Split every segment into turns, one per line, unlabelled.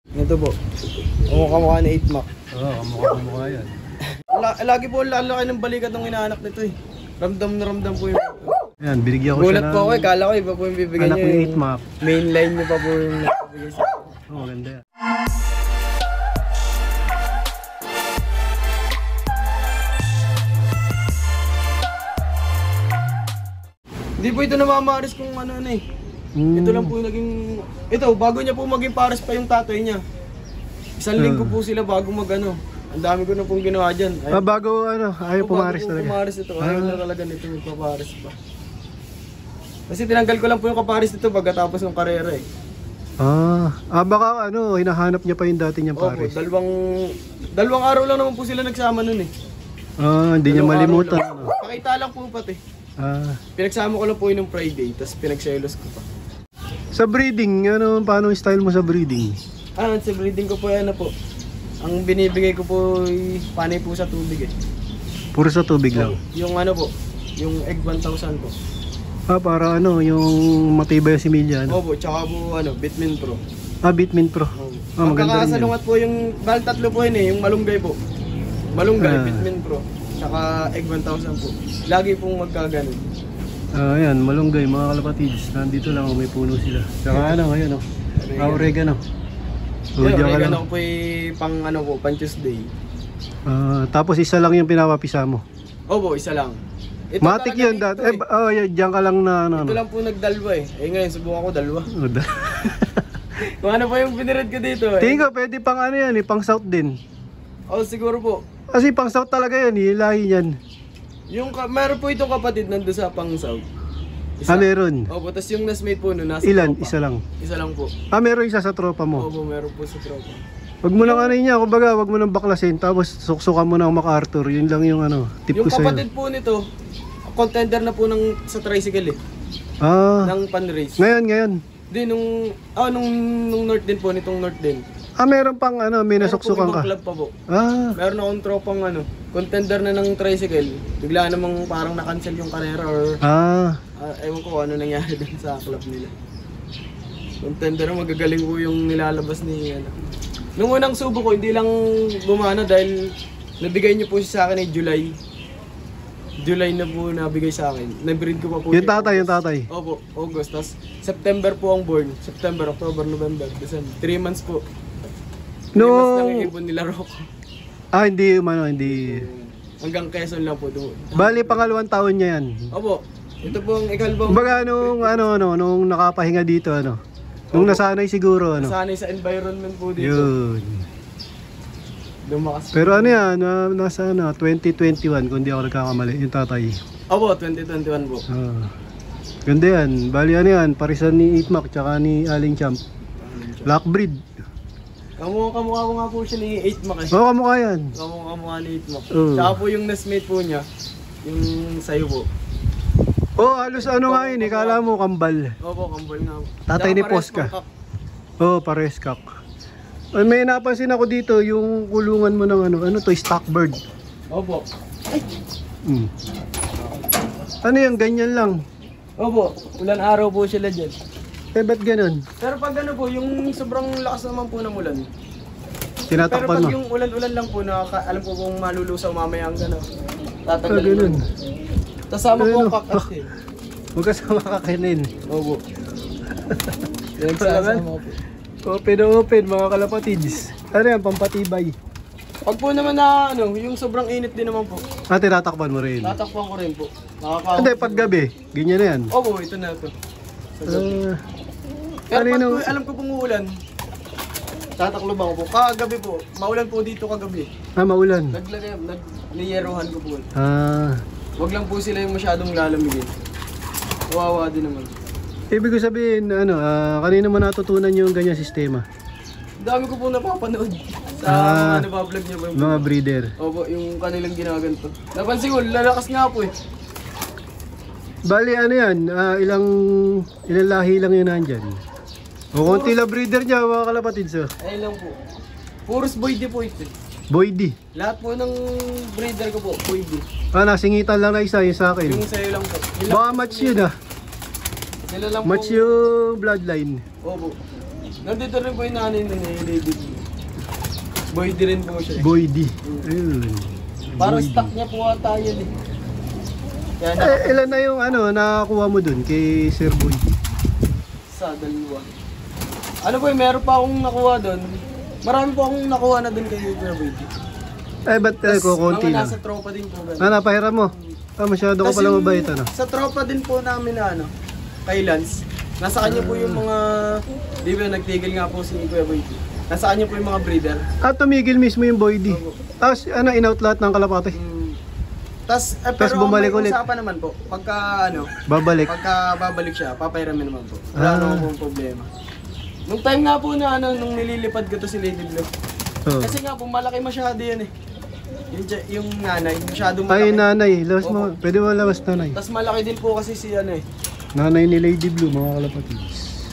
Ito po. Kamukha ni 8 Mac.
Oo, kamukha yan.
Lagi po lalaki ng balikat ng inaanak nito eh. Ramdam na ramdam po yung...
Ayan, binigyan ko siya
Gulat po ako eh. Kala ko iba po yung bibigyan
anak
niyo.
ni 8 Mac.
Mainline niyo pa po yung nabibigay sa akin.
Oo, ganda yan.
Hindi po ito namamaris kung ano eh. Ito lang po yung naging... Ito, bago niya po maging pares pa yung tatay niya. Isang linggo po sila bago mag-ano. Ang dami ko na pong ginawa dyan.
Bago ano, ayaw pumaris
bago
talaga.
Pumaris ito. Ayaw na talaga nito magpaparis pa. Kasi tinanggal ko lang po yung kaparis nito pagkatapos ng karera eh.
Baka ano, hinahanap niya pa yung dati niyang pares.
Opo, dalawang araw lang naman po sila nagsama nun eh.
Hindi niya malimutan. Ano.
Pakita lang po pati. Pinagsama ko lang po yun ng Friday, tapos pinagselos ko pa.
Sa breeding, ano, paano yung style mo sa breeding?
Sa breeding ko po yan po. Ang binibigay ko po ay panay po sa tubig eh.
Puro sa tubig lang?
Yung ano po, yung egg 1,000 po.
Para ano, yung matibay yung similya, ano?
Opo, tsaka po ano, Bitmin Pro.
Bitmin Pro. Maganda rin yan.
Magkakasalungat po yung, bal tatlo po yun eh, yung malunggay po. Malunggay, Bitmin Pro. Tsaka egg 1,000 po. Lagi pong magkaganon.
Ayan, malunggay mga kalapatids. Nandito lang, may puno sila. Tsaka ano, ayan o. Oregano.
Oregano po pang ano po, pang Tuesday.
Tapos isa lang yung pinapapisa mo?
Opo, isa lang. Ito
matik yun dati. Diyan ka lang na ano.
Ito lang po nagdalwa eh. Ngayon subukan ko dalawa. Kung ano pa yung pinired ko dito eh.
Tingin ko, pwede pang ano yan eh, pang south din.
Siguro po.
Kasi pang south talaga yan, yung lahi yan.
Meron po itong kapatid nando sa pang south.
Meron.
Opo, tapos yung nasmate po nasa
ilan?
tropa.
Isa lang?
Isa lang po.
Meron isa sa tropa mo?
Opo, meron po sa tropa.
Wag mo lang ano niya, kumbaga wag mo nang baklasin, tapos suksukan mo ng MacArthur. Yun lang yung ano, tip ko sa'yo.
Yung kapatid po nito, contender na po sa tricycle eh. Ng pan-race.
Ngayon.
Di nung North din po, nitong North din.
Meron pang ano, may nasuksukan ka?
Meron po club pa po. Meron akong tropang ano, contender na ng tricycle. Bigla namang parang na-cancel yung karera or... ewan ko ano nangyari dun sa club nila. Contender na magagaling po yung nilalabas ni ano. Nung unang subo ko, hindi lang gumana dahil nabigay niyo po siya sa akin July. July na po nabigay sa akin. Na-breed ko pa po.
Yung tatay?
Opo, August. Tapos September po ang born. September, October, November, December. 3 months po. 3 months lang yung ibon nila Rocco.
Hindi.
Hanggang Quezon lang po doon.
Bali, pangalawang taon niya yan.
Opo. Ito po ang ikalbang.
Kumbaga nung nakapahinga dito, ano? Nung nasanay siguro, ano?
Nasanay sa environment po dito.
Yun.
Lumakas.
Pero ano yan, nasa 2021 kung di ako nagkakamali, yung tatay.
Opo, 2021 po.
Ganda yan. Bali ano yan, parisan ni 8 Mac tsaka ni Aling Champ. Black breed.
Kamukha ko nga po siya ni 8 Mac eh.
Kamukha yan.
Kamukha ni 8 Mac. Tsaka po yung nestmate po niya, yung sayo po.
Halos ano nga yun, kala mo kambal.
Opo, kambal nga po.
Tatay ni Posca. Pares kak. May napansin ako dito, yung kulungan mo ng ano to, stock bird.
Opo.
Ano yung ganyan lang?
Opo, ulan araw po sila dyan.
Ba't ganun?
Pero pag ano po, yung sobrang lakas naman po ng ulan.
Tinatakpan mo?
Pero pag yung ulan-ulan lang po, alam ko kung malulusaw mamaya ang gano'n. Tatanggalin
ganun.
Tasama po ang kakas eh.
Huwag kasama kakainin.
Opo. Pinagsasama po.
Open mga kalapatids. Ano yan, pampatibay?
Pag po naman na yung sobrang init din naman po.
Tinatakpan mo rin?
Tatakpan ko rin po.
Hindi, pag gabi, ganyan na yan.
Opo, ito na ito. Pero pag alam ko pong uulan, tatakloban ko po. Kagabi po, maulan po dito kagabi.
Maulan?
Niyerohan ko po. Wag lang po sila yung masyadong lalamigin. Kawawa din naman.
Ibig ko sabihin, kanina mo natutunan yung ganyan sistema?
Dami ko po napapanood sa mga vlog niya po.
Mga breeder?
Opo, yung kanilang ginaganto. Napansin ko, lalakas nga po eh.
Bali ano yan, ilang lahi lang yun nandyan? O konti lang breeder niya mga kalapatids.
Ayun lang po. Puros Boydi po ito.
Boydi?
Lahat po ng breeder ko po, Boydi.
Nasingitan lang na isa yung sa akin.
Yung sa'yo lang po.
Baka match yun
Sila lang
match
po.
yung bloodline.
Opo. Nandito rin po yung nanay na Lady Blue. Boy di rin po siya.
Boy D. Ayun.
Parang
Boy D.
stock niya po ata yun eh. Kaya
Ilan na yung nakakuha mo dun kay Sir Boy D?
sa dalawa. Ano po meron pa akong nakuha doon. Marami po akong nakuha na doon kay Kuya Boy D.
Ba't konti
mga
lang?
nasa tropa din po.
Napahiram mo? Masyado ka
Tas
pala
yung
mabait
Sa tropa din po namin na kay Lance. Nasa kanya po yung mga, di ba nagtigil nga po si Kuya Boy D. Nasa kanya po yung mga breeder.
Tumigil mismo yung Boy D. Tapos in-out lahat ng kalapate.
Pero
bumalik
may
ulit.
usapan naman po. Pagka babalik siya, papayramin naman po. Wala naman pong problema. Nung time nga po na nung nililipad ko to si Lady Blue. Kasi nga po malaki masyado yan eh. Yung nanay, masyadong malaki.
Ay, nanay. Labas mo. Pwede mo labas nanay.
Tapos malaki din po kasi si
Nanay ni Lady Blue, mga kalapatids.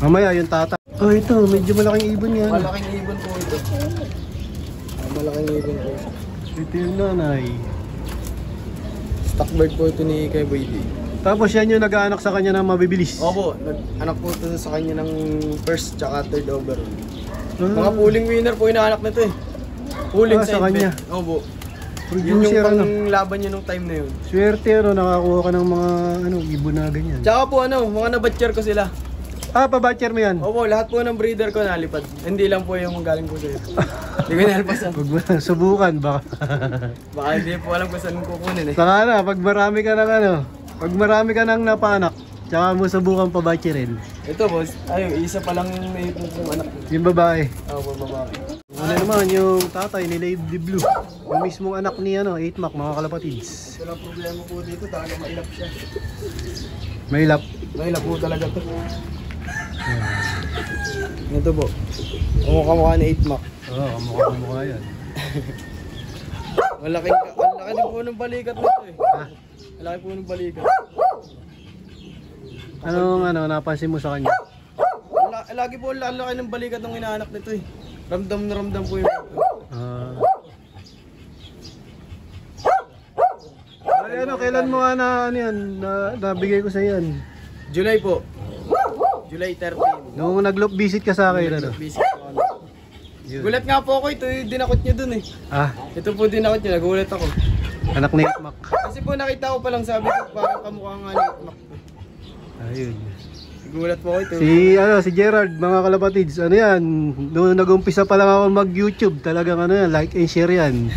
Mamaya yung tata. Ito. Medyo malaking ibon yan.
Malaking ibon po ito. Malaking ibon po.
Ito yung nanay.
Stock bird po ito ni Kuya Boy D.
Tapos yan yung nag-aanak sa kanya ng mabibilis.
Opo, anak po ito sa kanya ng first tsaka third overall. Mga pooling winner po inaanak nito eh. Pooling
sa kanya.
Opo. Yun yung panglaban niya nung time na yun.
Swerte nakakuha ka ng mga ibon na ganyan.
Tsaka po mga nabatcher ko sila.
Pabatcher mo yan?
Opo, lahat po ng breeder ko nalipad. Hindi lang po yung galing po sa'yo. Hindi ko nalpasan.
Huwag mo subukan baka.
Baka hindi po alam kung saan kukunin eh.
Saka na, pag marami ka ng napanak, tsaka mo subukan pabatcherin.
Ito boss, isa pa lang yung anak ko.
Yung babae.
Opo, babae.
Ano naman yung tatay ni Lady Blue. Yung mismong anak ni 8 Mac, mga kalapatids.
Ito lang problema po dito, talaga mailap siya.
Mailap.
Mailap po talaga to. Ito po. Kamukha ni 8 Mac.
Kamukha yan.
Malaki din po ng balikat nito eh. Malaki po ng balikat.
Napansin mo sa kanya?
Lagi po ang laki ng balikat ng inaanak nito eh. Ramdam na ramdam po yung
kailan mo nabigay ko sa yan?
July po. July 13.
Nung nag-loop visit ka sa akin,
Visit ako. Gulat nga po ako, ito yung dinakot nyo dun eh. Ito po dinakot nyo, nagulat ako.
Anak ni 8 Mac.
Kasi po nakita ko palang sabi ko, parang kamukha nga ni 8 Mac.
Ayun.
Nagulat po ako ito.
Si Gerard, mga kalapatids, noong nag-umpisa pa lang ako mag-YouTube, talagang like and share yan.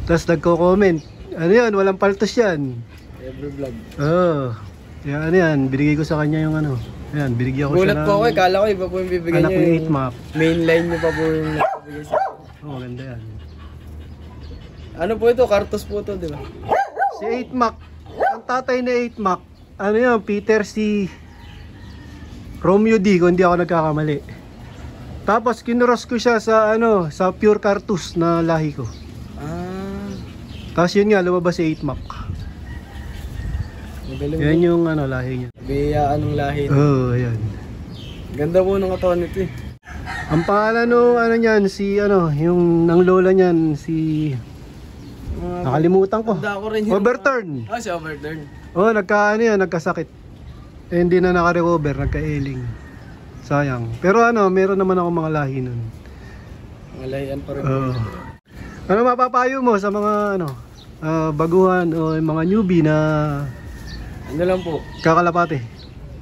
Tapos nagko-comment. Walang paltos yan.
Every vlog.
Binigay ko sa kanya yung binigyan ko siya
Gulat po ako kala ko iba po yung bibigyan
anak
nyo.
ni 8 Mac.
Mainline nyo pa po yung nabibigay sa akin.
Maganda yan.
Ano po ito? Cartos po ito, di ba?
Si 8 Mac, ang tatay ni 8 Mac, Peter C. Romeo D, kung hindi ako nagkakamali. Tapos kinuros ko siya sa sa pure Cartus na lahi ko. Tapos yun nga, lumabas si 8 Mac.
Magaling
yan yung lahi niya.
Biyaan ng lahi.
Ayan.
Ganda po ng katawan nito eh.
Ang pangalan niyan, yung ng lola niyan, si... nakalimutan ko.
Tanda ko rin yun.
Overturn.
Si Overturn.
Nagkasakit. Hindi na naka-recover, nagka-ailing. Sayang. Pero meron naman ako mga lahi nun.
Mga lahian pa rin.
Ano mapapayo mo sa mga baguhan o mga newbie na
ano lang po,
kakalapate?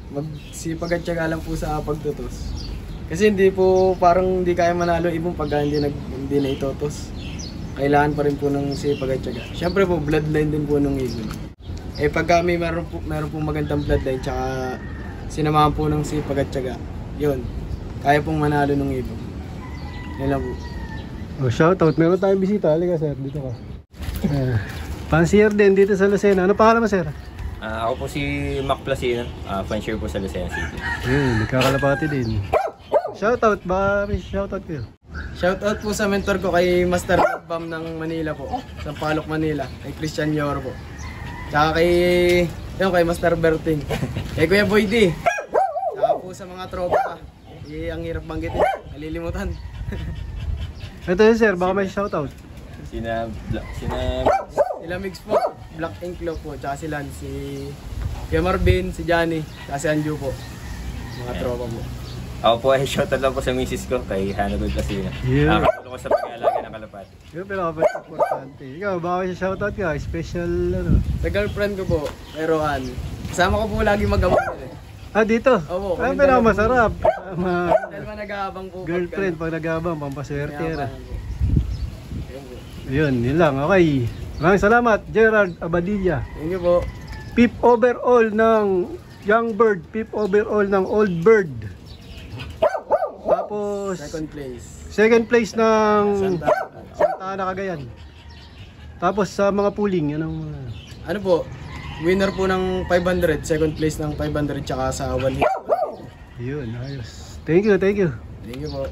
magsipag at tiyaga lang po sa pagtutos. Kasi hindi po parang hindi kaya manalo ibang pag hindi na itotos. Kailangan pa rin po ng sipag at tiyaga. Siyempre po bloodline din po ng ibon. Pagka meron po magandang bloodline tsaka sinamahan po ng sipag at tiyaga, yun, kaya pong manalo ng ibon. Yan lang po.
Shoutout, meron tayong bisita. Halika sir, dito ka. Pansier din dito sa Lucena. Ano pangalan mo sir?
Ako po si Mac Placino, fansher po sa Lucena City.
Nagkakalapati din. Shoutout, baka may shoutout kayo.
Shoutout po sa mentor ko kay Master Bam ng Manila po, sa Palok, Manila, kay Christian Yor po. Tsaka kay Master Berting, kay Kuya Boy D. Tsaka po sa mga tropa pa. Ang hirap banggitin, nalilimutan.
Ito yun sir, baka may shoutout.
Sila
Mix po, Black Ink Club po, tsaka si Lance, si Kuya Marvin, si Johnny, tsaka si Anju po. Mga tropa po.
Ako po ay shoutout lang po sa misis ko kay Hannibal Placina.
Yeah.
Nakakatulong ko sa pag-aalaga ng kalapati.
Yung pinaka-importante. Ikaw, baka siya shoutout ka, special ano.
Sa girlfriend ko po, kay Rohan. Kasama ko po lagi mag-abang yun eh.
Ah, dito?
Opo,
Ang
kami
pinaka-masarap. Kasama
Dahil ba nag-aabang po?
girlfriend pag nagabang, pampaswerte
Kaya
na.
pa, po. Ayun po.
Yun lang. Okay. Maraming salamat, Gerald Abadilla.
Thank you po.
Pip overall ng Young Bird, pip overall ng Old Bird. Tapos
Second place.
ng
Santa.
Santa Ana, Cagayan. Tapos sa mga pooling, yan ang mga...
Ano po? Winner po ng 500. Second place ng 500 tsaka sa 1 hit.
Yun, ayos. Thank you, thank you.
Thank you po.